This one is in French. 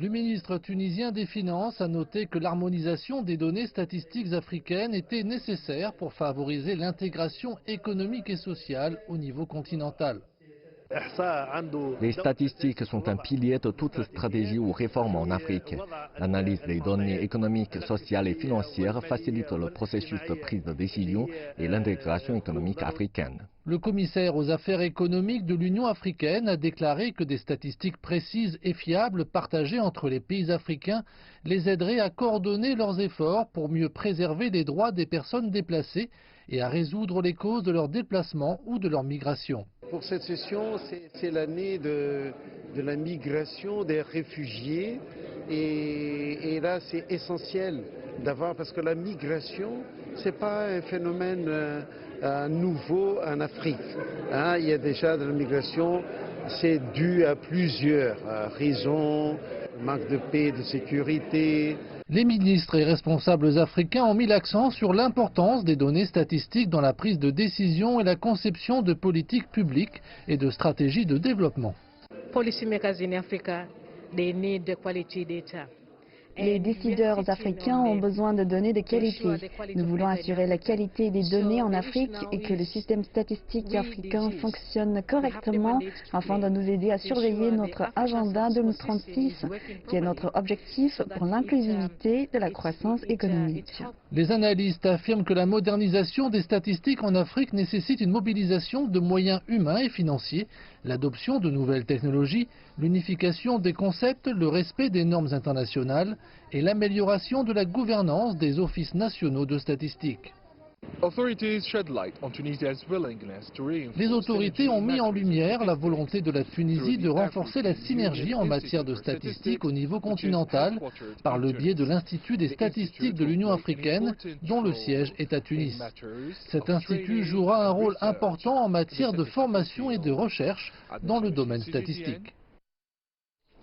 Le ministre tunisien des Finances a noté que l'harmonisation des données statistiques africaines était nécessaire pour favoriser l'intégration économique et sociale au niveau continental. Les statistiques sont un pilier de toute stratégie ou réforme en Afrique. L'analyse des données économiques, sociales et financières facilite le processus de prise de décision et l'intégration économique africaine. Le commissaire aux affaires économiques de l'Union africaine a déclaré que des statistiques précises et fiables partagées entre les pays africains les aideraient à coordonner leurs efforts pour mieux préserver les droits des personnes déplacées et à résoudre les causes de leur déplacement ou de leur migration. Pour cette session, c'est l'année de la migration des réfugiés et là c'est essentiel d'avoir, parce que la migration, ce n'est pas un phénomène nouveau en Afrique. Il y a déjà de la migration, c'est dû à plusieurs raisons, manque de paix, de sécurité. Les ministres et responsables africains ont mis l'accent sur l'importance des données statistiques dans la prise de décision et la conception de politiques publiques et de stratégies de développement. Les décideurs africains ont besoin de données de qualité. Nous voulons assurer la qualité des données en Afrique et que le système statistique africain fonctionne correctement afin de nous aider à surveiller notre agenda 2036, qui est notre objectif pour l'inclusivité de la croissance économique. Les analystes affirment que la modernisation des statistiques en Afrique nécessite une mobilisation de moyens humains et financiers, l'adoption de nouvelles technologies, l'unification des concepts, le respect des normes internationales et l'amélioration de la gouvernance des offices nationaux de statistiques. Les autorités ont mis en lumière la volonté de la Tunisie de renforcer la synergie en matière de statistiques au niveau continental par le biais de l'Institut des statistiques de l'Union africaine, dont le siège est à Tunis. Cet institut jouera un rôle important en matière de formation et de recherche dans le domaine statistique.